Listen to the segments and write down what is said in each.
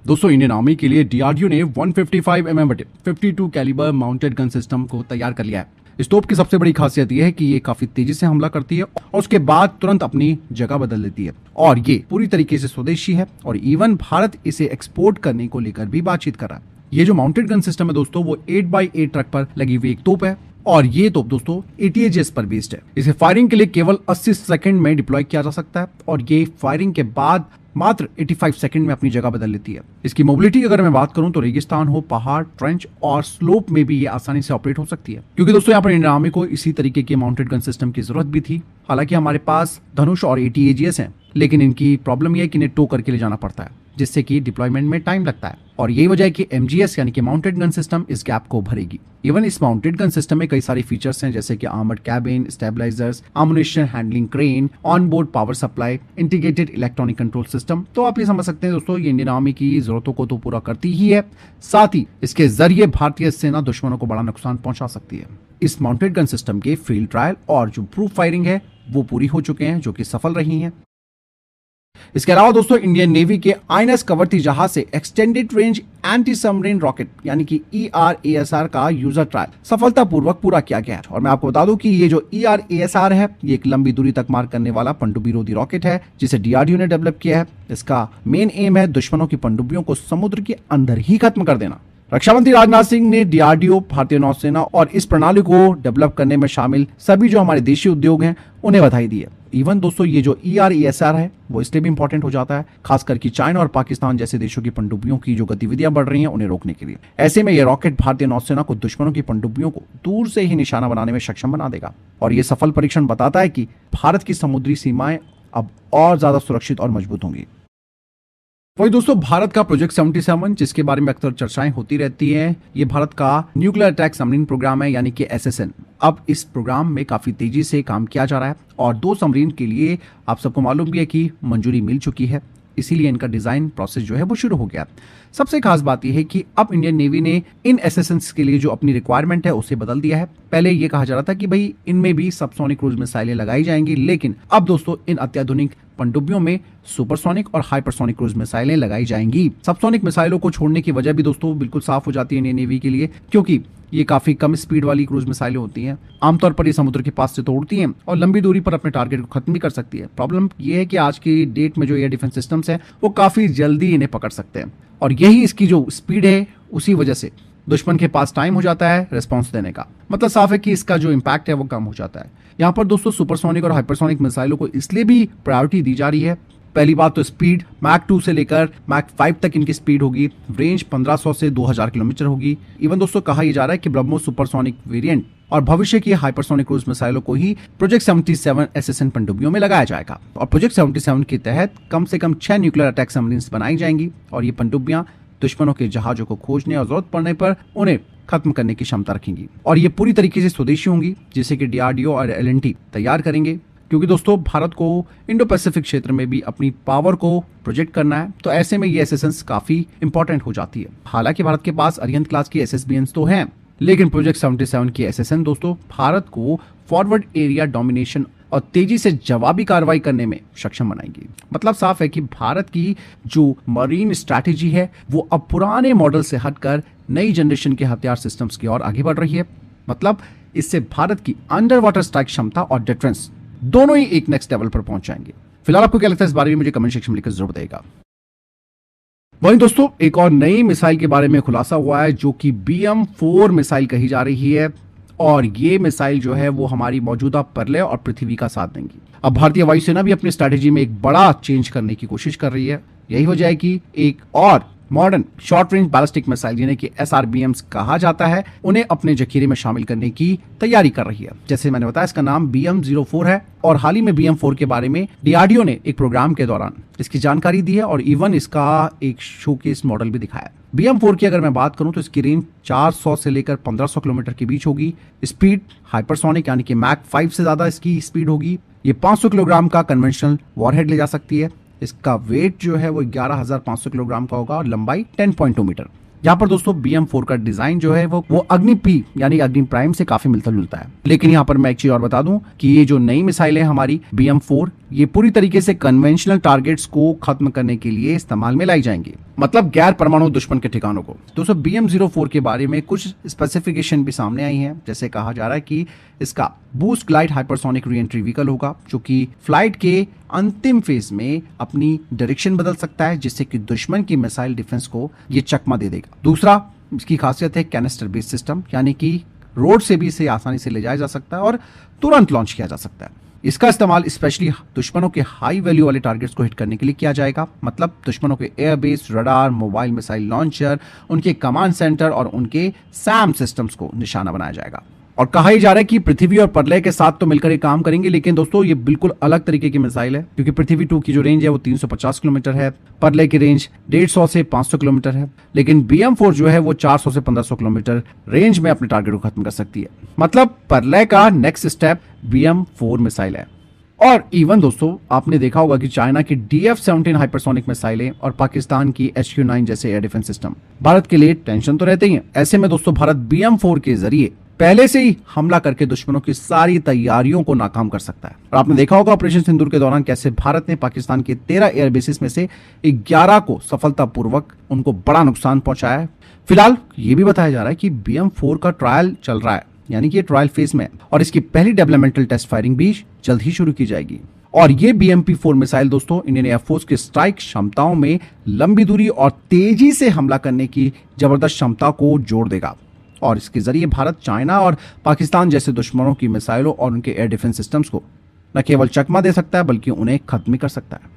दोस्तों Indian army के लिए डीआरडीओ ने 155 mm 52 calibre mounted gun system को तैयार कर लिया है। इस तोप की सबसे बड़ी खासियत यह है कि ये काफी तेजी से हमला करती है और उसके बाद तुरंत अपनी जगह बदल देती है और ये पूरी तरीके से स्वदेशी है और इवन भारत इसे एक्सपोर्ट करने को लेकर भी बातचीत कर रहा है। ये जो माउंटेड गन सिस्टम है दोस्तों, वो 8x8 ट्रक पर लगी हुई एक तोप है और ये तोप दोस्तों ATAGS पर बेस्ड है। इसे फायरिंग के लिए केवल 80 सेकंड में डिप्लॉय किया जा सकता है और ये फायरिंग के बाद मात्र 85 सेकंड में अपनी जगह बदल लेती है। इसकी मोबिलिटी अगर मैं बात करूं तो रेगिस्तान हो, पहाड़, ट्रेंच और स्लोप में भी ये आसानी से ऑपरेट हो सकती है, क्योंकि दोस्तों यहाँ पर इंडियन आर्मी को इसी तरीके के माउंटेड गन सिस्टम की जरूरत भी थी। हालांकि हमारे पास धनुष और ATAGS हैं, लेकिन इनकी प्रॉब्लम यह है कि इन्हें टो करके ले जाना पड़ता है, जिससे कि डिप्लॉयमेंट में टाइम लगता है और यही वजह है कि MGS यानी कि माउंटेड गन सिस्टम इस गैप को भरेगी। इवन इस माउंटेड गन सिस्टम में कई सारे फीचर्स हैं, जैसे कि armoured cabin, stabilisers, ammunition handling crane, on board power supply, integrated electronic control system. तो आप ये समझ सकते हैं दोस्तों, ये इंडियन आर्मी की जरूरतों को तो पूरा करती ही है, साथ ही इसके जरिए भारतीय सेना दुश्मनों को बड़ा नुकसान पहुंचा सकती है। इस माउंटेड गन सिस्टम के फील्ड ट्रायल और जो प्रूफ फायरिंग है वो पूरी हो चुके हैं, जो कि सफल रही हैं। इसके अलावा दोस्तों इंडियन नेवी के INS कवरती जहाज से extended range anti submarine rocket यानी कि ERASR का यूजर ट्रायल सफलतापूर्वक पूरा किया गया है। और मैं आपको बता दूं कि ये जो ERASR है, ये एक लंबी दूरी तक मार करने वाला पनडुब्बी रोधी रॉकेट है, जिसे DRDO ने डेवलप किया है। इसका मेन एम है दुश्मनों की पनडुब्बियों को समुद्र के अंदर ही खत्म कर देना। रक्षा मंत्री राजनाथ सिंह ने DRDO, भारतीय नौसेना और इस प्रणाली को डेवलप करने में शामिल सभी जो हमारे देशी उद्योग हैं उन्हें बधाई दी है। इवन दोस्तों ये जो ERASR है वो इसलिए भी इंपॉर्टेंट हो जाता है, खासकर कि चाइना और पाकिस्तान जैसे देशों की पनडुब्बियों की जो गतिविधियां बढ़ रही हैं उन्हें रोकने के लिए। ऐसे में यह रॉकेट भारतीय नौसेना को दुश्मनों की पनडुब्बियों को दूर से ही निशाना बनाने में सक्षम बना देगा और यह सफल परीक्षण बताता है कि भारत की समुद्री सीमाएं अब और ज्यादा सुरक्षित और मजबूत होंगी। वही दोस्तों भारत का प्रोजेक्ट 77, जिसके बारे में अक्सर चर्चाएं होती रहती हैं, ये भारत का न्यूक्लियर अटैक सबमरीन प्रोग्राम है यानी कि SSN। अब इस प्रोग्राम में काफी तेजी से काम किया जा रहा है और 2 सबमरीन के लिए आप सबको मालूम भी है कि मंजूरी मिल चुकी है, इसीलिए इनका डिजाइन प्रोसेस जो है वो शुरू हो गया। सबसे खास बात यह है कि अब इंडियन नेवी ने इन SSNs के लिए जो अपनी रिक्वायरमेंट है उसे बदल दिया है। पहले ये कहा जा रहा था कि भाई इनमें भी सबसोनिक क्रूज मिसाइलें लगाई जाएंगी, लेकिन अब दोस्तों इन अत्याधुनिक पनडुब्बियों में सुपरसोनिक और हाइपरसोनिक क्रूज मिसाइलें लगाई जाएंगी। सबसोनिक मिसाइलों को छोड़ने की वजह भी दोस्तों बिल्कुल साफ हो जाती है इंडियन नेवी के लिए, क्योंकि ये काफी कम स्पीड वाली क्रूज मिसाइलें होती हैं। आमतौर पर ये समुद्र के पास से तोड़ती हैं और लंबी दूरी पर अपने टारगेट को खत्म भी कर सकती है। प्रॉब्लम ये है कि आज की डेट में जो एयर डिफेंस सिस्टम्स हैं वो काफी जल्दी इन्हें पकड़ सकते हैं और यही इसकी जो स्पीड है उसी वजह से दुश्मन के पास टाइम हो जाता है रिस्पॉन्स देने का। मतलब साफ है कि इसका जो इम्पैक्ट है वो कम हो जाता है। यहाँ पर दोस्तों सुपरसोनिक और हाइपरसोनिक मिसाइलों को इसलिए भी प्रायोरिटी दी जा रही है। पहली बात तो स्पीड, मैक 2 से लेकर मैक 5 तक इनकी स्पीड होगी, रेंज 1500 से 2000 किलोमीटर होगी। इवन दोस्तों कहा यह जा रहा है कि ब्रह्मोस सुपरसोनिक वेरिएंट और भविष्य की हाइपरसोनिक क्रूज मिसाइलों को ही प्रोजेक्ट 77 SSN पनडुब्बियों में लगाया जाएगा और प्रोजेक्ट 77 के तहत कम से कम 6 न्यूक्लियर अटैक सबमरीन्स बनाई जाएंगी और ये पनडुब्बियां दुश्मनों के जहाजों को खोजने और जरूरत पड़ने पर उन्हें खत्म करने की क्षमता रखेंगी और ये पूरी तरीके से स्वदेशी होंगी, जिसे कि DRDO और L&T तैयार करेंगे। क्योंकि दोस्तों भारत को इंडो पैसिफिक क्षेत्र में भी अपनी पावर को प्रोजेक्ट करना है, तो ऐसे में ये SSNs काफी इंपॉर्टेंट हो जाती है। हालांकि भारत के पास अरिहंत क्लास की SSBNs तो हैं, लेकिन प्रोजेक्ट 77 की SSN दोस्तों भारत को फॉरवर्ड एरिया डोमिनेशन और तेजी से जवाबी कार्रवाई करने में सक्षम बनाएंगी। मतलब साफ है कि भारत की जो मरीन स्ट्रैटेजी है वो अब पुराने मॉडल से हटकर नई जनरेशन के हथियार सिस्टम्स की ओर आगे बढ़ रही है। मतलब इससे भारत की अंडर वाटर स्ट्राइक क्षमता और डिफेंस दोनों ही एक नेक्स्ट लेवल पर पहुंच जाएंगे। फिलहाल आपको क्या लगता है इस बारे में मुझे कमेंट सेक्शन में लिखकर जरूर बताइएगा। वहीं दोस्तों एक और नई मिसाइल के बारे में खुलासा हुआ है, जो कि BM4 मिसाइल कही जा रही है और ये मिसाइल जो है वो हमारी मौजूदा प्रलय और पृथ्वी का साथ देंगी। अब भारतीय वायुसेना भी अपनी स्ट्रैटेजी में एक बड़ा चेंज करने की कोशिश कर रही है। यही वजह है कि एक और modern short range ballistic missile जिन्हें कि SRBMs कहा जाता है, उन्हें अपने जखीरे में शामिल करने की तैयारी कर रही है। जैसे मैंने बताया इसका नाम BM04 है और हाल ही में BM4 के बारे में DRDO ने एक प्रोग्राम के दौरान इसकी जानकारी दी है और इवन इसका एक शोकेस मॉडल भी दिखाया। BM4 की अगर मैं बात करूं तो इसकी रेंज 400 से लेकर 1500 किलोमीटर के बीच होगी। स्पीड हाइपरसोनिक यानी कि मैक 5 से ज्यादा इसकी स्पीड होगी। ये 500 किलोग्राम का कन्वेंशनल वॉरहेड ले जा सकती है। इसका वेट जो है वो 11,500 किलोग्राम का होगा और लंबाई 10.2 मीटर। यहाँ पर दोस्तों BM4 का डिजाइन जो है वो अग्नि P यानी अग्नि प्राइम से काफी मिलता जुलता है। लेकिन यहाँ पर मैं एक चीज और बता दूं कि ये जो नई मिसाइल है हमारी BM4, ये पूरी तरीके से कन्वेंशनल टारगेट्स को खत्म करने के लिए इस्तेमाल में लाई जाएंगी, मतलब गैर परमाणु दुश्मन के ठिकानों को। दोस्तों BM04 के बारे में कुछ स्पेसिफिकेशन भी सामने आई हैं। जैसे कहा जा रहा है कि इसका boost glide hypersonic re-entry vehicle होगा, जो कि फ्लाइट के अंतिम फेज में अपनी डायरेक्शन बदल सकता है, जिससे कि दुश्मन की मिसाइल डिफेंस को ये चकमा दे देगा। दूसरा, इसकी खासियत है कैनिस्टर बेस्ड सिस्टम, यानी कि रोड से भी इसे आसानी से ले जाया जा सकता है और तुरंत लॉन्च किया जा सकता है। इसका इस्तेमाल स्पेशली दुश्मनों के हाई वैल्यू वाले टारगेट्स को हिट करने के लिए किया जाएगा, मतलब दुश्मनों के airbase, radar, mobile missile launcher, उनके कमांड सेंटर और उनके सैम सिस्टम्स को निशाना बनाया जाएगा। और कहा ही जा रहा है कि पृथ्वी और प्रलय के साथ तो मिलकर ये काम करेंगे, लेकिन दोस्तों ये बिल्कुल अलग तरीके की मिसाइल है, क्योंकि पृथ्वी 2 की जो रेंज है वो 350 किलोमीटर है, प्रलय की रेंज 150 से 500 किलोमीटर है, लेकिन BM4 जो है वो 400 से 1500 किलोमीटर रेंज में अपने टारगेट को खत्म कर सकती है। मतलब प्रलय का नेक्स्ट स्टेप BM4 मिसाइल है। और इवन दोस्तों आपने देखा होगा कि चाइना की DF-17 हाइपरसोनिक मिसाइलें और पाकिस्तान की HQ-9 जैसे एयर डिफेंस सिस्टम भारत के लिए टेंशन तो रहते ही हैं। ऐसे में दोस्तों भारत BM4 के जरिए पहले से ही हमला करके दुश्मनों की सारी तैयारियों को नाकाम कर सकता है। और आपने देखा होगा ऑपरेशन सिंदूर के दौरान कैसे भारत ने पाकिस्तान के 13 एयर बेसिस में से 11 को सफलतापूर्वक उनको बड़ा नुकसान पहुंचाया है। फिलहाल ये भी बताया जा रहा है कि BM4 का ट्रायल चल रहा है, यानी कि ट्रायल फेज में, और इसकी पहली डेवलपमेंटल टेस्ट फायरिंग भी जल्द ही शुरू की जाएगी। और ये BMP4 मिसाइल दोस्तों इंडियन एयरफोर्स की स्ट्राइक क्षमताओं में लंबी दूरी और तेजी से हमला करने की जबरदस्त क्षमता को जोड़ देगा, और इसके जरिए भारत चाइना और पाकिस्तान जैसे दुश्मनों की मिसाइलों और उनके एयर डिफेंस सिस्टम्स को न केवल चकमा दे सकता है बल्कि उन्हें खत्म कर सकता है।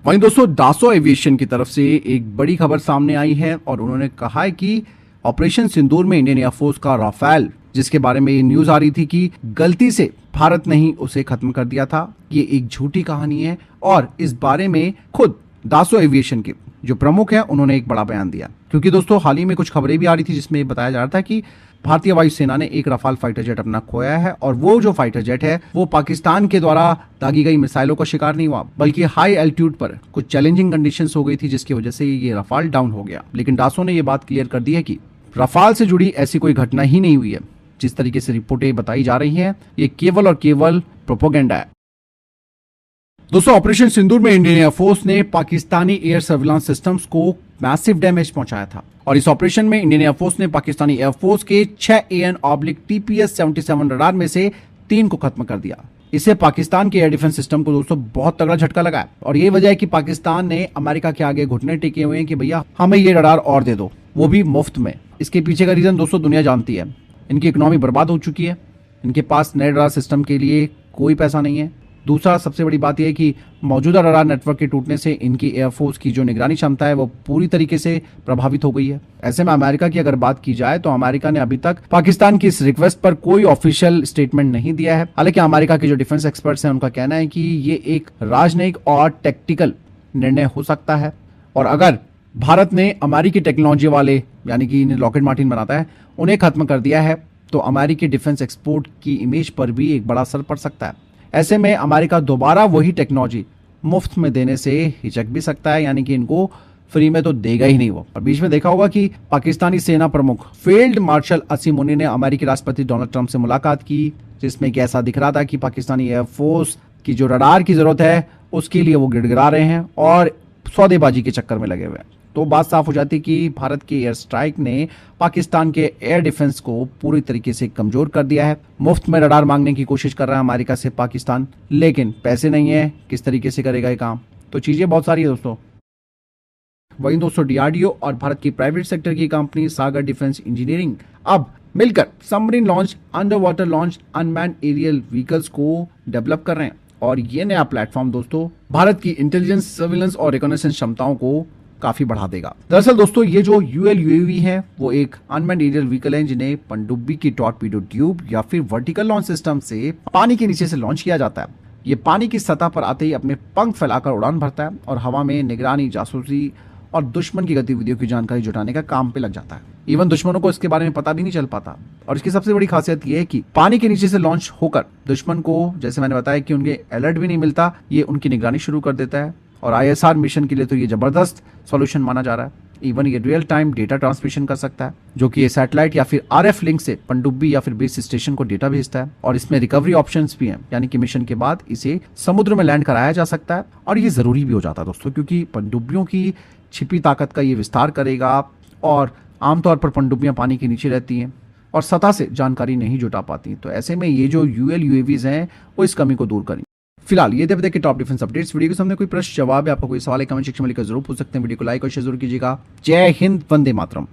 वहीं दोस्तों डासो एविएशन की तरफ से एक बड़ी खबर सामने आई है, और उन्होंने कहा है कि ऑपरेशन सिंदूर में इंडियन एयरफोर्स का राफेल, जिसके बारे में ये न्यूज आ रही थी कि गलती से भारत ने ही उसे खत्म कर दिया था, ये एक झूठी कहानी है। और इस बारे में खुद डासो एविएशन के जो प्रमुख है उन्होंने एक बड़ा बयान दिया, क्योंकि दोस्तों हाल ही में कुछ खबरें भी आ रही थी जिसमें बताया जा रहा था कि भारतीय वायुसेना ने एक रफाल फाइटर जेट अपना खोया है, और वो जो फाइटर जेट है वो पाकिस्तान के द्वारा दागी गई मिसाइलों का शिकार नहीं हुआ, बल्कि हाई एल्टीट्यूड पर कुछ चैलेंजिंग कंडीशंस हो गई थी, जिसकी वजह से ये रफाल डाउन हो गया। लेकिन डासो ने ये बात क्लियर कर दी है कि रफाल से जुड़ी ऐसी कोई घटना ही नहीं हुई है। जिस तरीके से रिपोर्टें बताई जा रही हैं, ये केवल और केवल प्रोपोगेंडा है। दोस्तों ऑपरेशन सिंदूर में इंडियन एयरफोर्स ने पाकिस्तानी एयर सर्विलांस सिस्टम्स को मैसिव डैमेज पहुंचाया था, और इस ऑपरेशन में इंडियन एयरफोर्स ने पाकिस्तानी एयरफोर्स के 6 AN/TPS-77 रडार में से 3 को खत्म कर दिया। इससे पाकिस्तान के एयर डिफेंस सिस्टम को दोस्तों बहुत तगड़ा झटका लगा है, और ये वजह है कि पाकिस्तान ने अमेरिका के आगे घुटने टेके हुए हैं कि भैया हमें ये रडार और दे दो, वो भी मुफ्त में। इसके पीछे का रीजन दोस्तों दुनिया जानती है, इनकी इकोनॉमी बर्बाद हो चुकी है, इनके पास नए रडार सिस्टम के लिए कोई पैसा नहीं है। दूसरा सबसे बड़ी बात यह है कि मौजूदा रडार नेटवर्क के टूटने से इनकी एयरफोर्स की जो निगरानी क्षमता है वो पूरी तरीके से प्रभावित हो गई है। ऐसे में अमेरिका की अगर बात की जाए तो अमेरिका ने अभी तक पाकिस्तान की इस रिक्वेस्ट पर कोई ऑफिशियल स्टेटमेंट नहीं दिया है। हालांकि अमेरिका के जो डिफेंस एक्सपर्ट्स हैं उनका कहना है कि ये एक राजनयिक और टेक्टिकल निर्णय हो सकता है, और अगर भारत ने अमेरिकी टेक्नोलॉजी वाले यानी कि लॉकहीड मार्टिन बनाता है उन्हें खत्म कर दिया है, तो अमेरिकी डिफेंस एक्सपोर्ट की इमेज पर भी एक बड़ा असर पड़ सकता है। ऐसे में अमेरिका दोबारा वही टेक्नोलॉजी मुफ्त में देने से हिचक भी सकता है, यानी कि इनको फ्री में तो देगा ही नहीं वो। और बीच में देखा होगा कि पाकिस्तानी सेना प्रमुख फील्ड मार्शल असीम मुनी ने अमेरिकी राष्ट्रपति डोनाल्ड ट्रंप से मुलाकात की, जिसमें कि ऐसा दिख रहा था कि पाकिस्तानी एयरफोर्स की जो रडार की जरूरत है उसके लिए वो गिड़गिड़ा रहे हैं और सौदेबाजी के चक्कर में लगे हुए हैं। तो बात साफ हो जाती कि भारत की एयर स्ट्राइक ने पाकिस्तान के एयर डिफेंस को पूरी तरीके से कमजोर कर दिया है। मुफ्त में रडार मांगने की कोशिश कर रहा है अमेरिका से पाकिस्तान, लेकिन पैसे नहीं है, किस तरीके से करेगा ये काम, तो चीजें बहुत सारी है दोस्तों। वहीं दोस्तों डीआरडीओ और भारत की प्राइवेट सेक्टर की कंपनी सागर डिफेंस इंजीनियरिंग अब मिलकर submarine launch, underwater launch, unmanned aerial vehicles को डेवलप कर रहे हैं, और ये नया प्लेटफॉर्म दोस्तों भारत की इंटेलिजेंस, सर्विलेंस और रिकॉग्निशन क्षमताओं को काफी बढ़ा देगा। दरअसल दोस्तों ये जो यूएल यूएवी है वो एक अनमैन्ड एरियल व्हीकल है जिन्हें पनडुब्बी की टॉर्पीडो ट्यूब या फिर वर्टिकल लॉन्च सिस्टम से पानी के नीचे से लॉन्च किया जाता है। ये पानी की सतह पर आते ही अपने पंख फैलाकर उड़ान भरता है और हवा में निगरानी, जासूसी और दुश्मन की गतिविधियों की जानकारी जुटाने का काम पे लग जाता है। इवन दुश्मनों को इसके बारे में पता भी नहीं चल पाता। और इसकी सबसे बड़ी खासियत ये है कि पानी के नीचे से लॉन्च होकर दुश्मन को, जैसे मैंने बताया कि उनके अलर्ट भी नहीं मिलता, ये उनकी निगरानी शुरू कर देता है। और आईएसआर मिशन के लिए तो ये जबरदस्त सॉल्यूशन माना जा रहा है। इवन ये रियल टाइम डेटा ट्रांसमिशन कर सकता है, जो कि ये सैटेलाइट या फिर RF लिंक से पनडुब्बी या फिर बेस स्टेशन को डेटा भेजता है। और इसमें रिकवरी ऑप्शंस भी हैं, यानी कि मिशन के बाद इसे समुद्र में लैंड कराया जा सकता है। और ये जरूरी भी हो जाता है दोस्तों, क्योंकि पनडुब्बियों की छिपी ताकत का ये विस्तार करेगा और आमतौर पर पनडुब्बियां पानी के नीचे रहती हैं और सतह से जानकारी नहीं जुटा पाती। तो ऐसे में ये जो UAVs हैं वो इस कमी को दूर करेंगे। फिलहाल ये देख के टॉप डिफेंस अपडेट्स। वीडियो के सामने कोई प्रश्न जवाब है, आपका कोई सवाल है, कमेंट सेक्शन में लिखकर जरूर पूछ सकते हैं। वीडियो को लाइक और शेयर जरूर कीजिएगा। जय हिंद, वंदे मातरम।